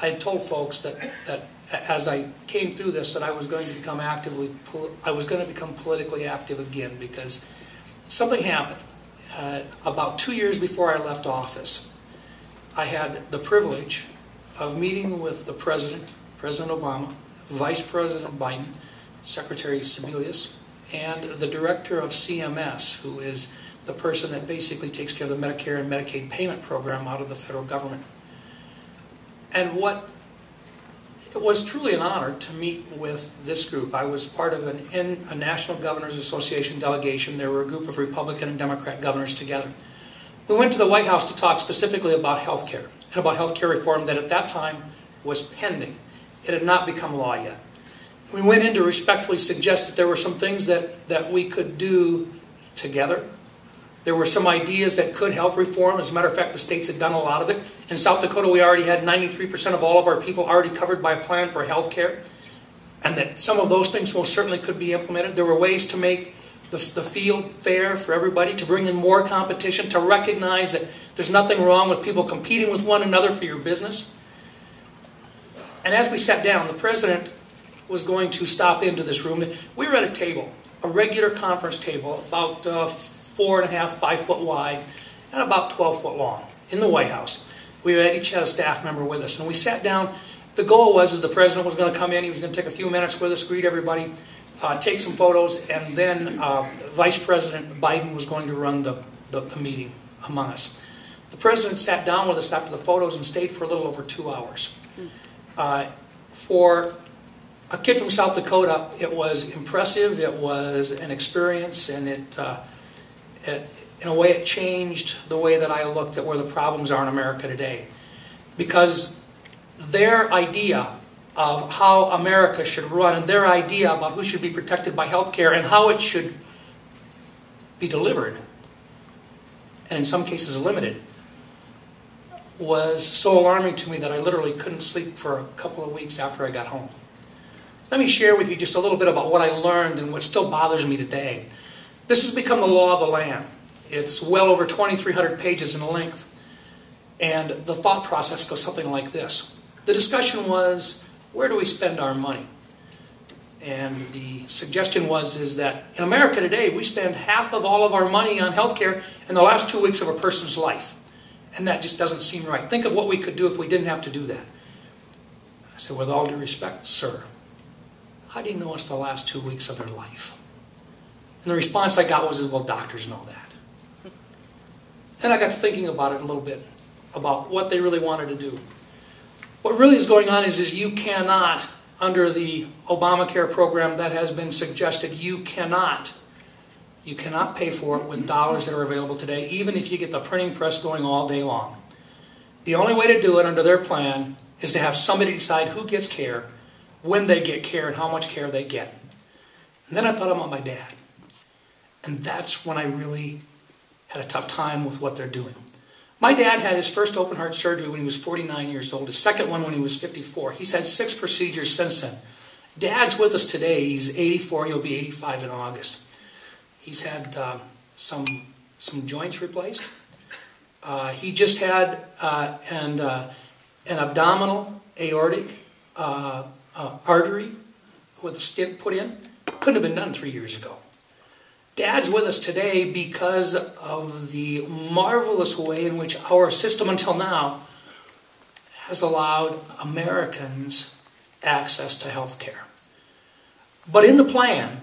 I had told folks that as I came through this, that I was going to become politically active again, because something happened. About 2 years before I left office, I had the privilege of meeting with the President Obama, Vice President Biden, Secretary Sebelius, and the director of CMS, who is the person that basically takes care of the Medicare and Medicaid payment program out of the federal government. And it was truly an honor to meet with this group. I was part of a National Governors Association delegation. There were a group of Republican and Democrat governors together. We went to the White House to talk specifically about health care, and about health care reform that at that time was pending. It had not become law yet. We went in to respectfully suggest that there were some things that we could do together. There were some ideas that could help reform. As a matter of fact, the states had done a lot of it. In South Dakota, we already had 93% of all of our people already covered by a plan for health care, and that some of those things most certainly could be implemented. There were ways to make the field fair for everybody, to bring in more competition, to recognize that there's nothing wrong with people competing with one another for your business. And as we sat down, the President was going to stop into this room. We were at a table, a regular conference table, about 4.5, 5 foot wide, and about 12 foot long, in the White House. Each had a staff member with us, and we sat down. The goal was the President was going to come in, he was going to take a few minutes with us, greet everybody, take some photos, and then Vice President Biden was going to run the meeting among us. The President sat down with us after the photos and stayed for a little over 2 hours. For a kid from South Dakota, it was impressive, it was an experience, and in a way it changed the way that I looked at where the problems are in America today. Because their idea of how America should run, and their idea about who should be protected by health care and how it should be delivered, and in some cases limited, was so alarming to me that I literally couldn't sleep for a couple of weeks after I got home. Let me share with you just a little bit about what I learned and what still bothers me today. This has become the law of the land. It's well over 2,300 pages in length. And the thought process goes something like this. The discussion was, where do we spend our money? And the suggestion is that in America today, we spend half of all of our money on health care in the last 2 weeks of a person's life. And that just doesn't seem right. Think of what we could do if we didn't have to do that. I said, with all due respect, sir, how do you know it's the last 2 weeks of their life? And the response I got was, well, doctors know that. Then I got to thinking about it a little bit, about what they really wanted to do. What really is going on is you cannot, under the Obamacare program that has been suggested, you cannot pay for it with dollars that are available today, even if you get the printing press going all day long. The only way to do it under their plan is to have somebody decide who gets care, when they get care, and how much care they get. And then I thought about my dad. And that's when I really had a tough time with what they're doing. My dad had his first open heart surgery when he was 49 years old, his second one when he was 54. He's had 6 procedures since then. Dad's with us today. He's 84. He'll be 85 in August. He's had some joints replaced. He just had an abdominal aortic artery with a stent put in. Couldn't have been done 3 years ago. Dad's with us today because of the marvelous way in which our system until now has allowed Americans access to health care. But in the plan,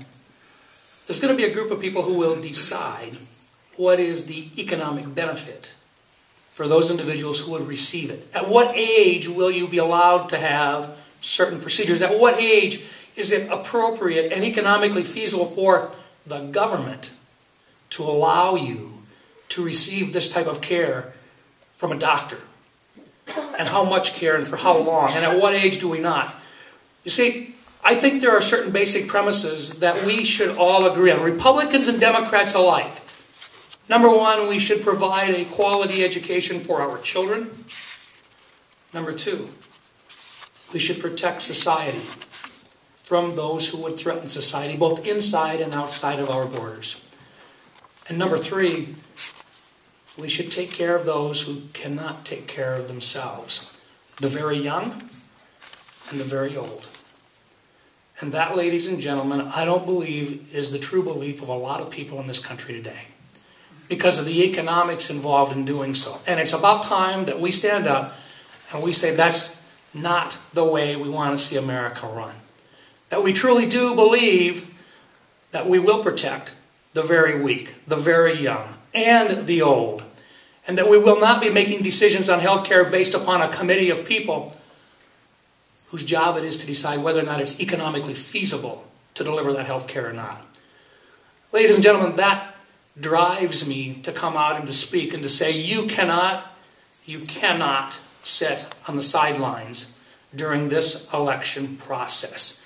there's going to be a group of people who will decide what is the economic benefit for those individuals who would receive it. At what age will you be allowed to have certain procedures? At what age is it appropriate and economically feasible for the government to allow you to receive this type of care from a doctor? And how much care and for how long? And at what age do we not? You see, I think there are certain basic premises that we should all agree on, Republicans and Democrats alike. Number one, we should provide a quality education for our children. Number two, we should protect society from those who would threaten society, both inside and outside of our borders. And number three, we should take care of those who cannot take care of themselves. the very young and the very old. And that, ladies and gentlemen, I don't believe is the true belief of a lot of people in this country today, because of the economics involved in doing so. And it's about time that we stand up and we say that's not the way we want to see America run. That we truly do believe that we will protect the very weak, the very young, and the old. And that we will not be making decisions on health care based upon a committee of people whose job it is to decide whether or not it's economically feasible to deliver that health care or not. Ladies and gentlemen, that drives me to come out and to speak and to say you cannot sit on the sidelines during this election process.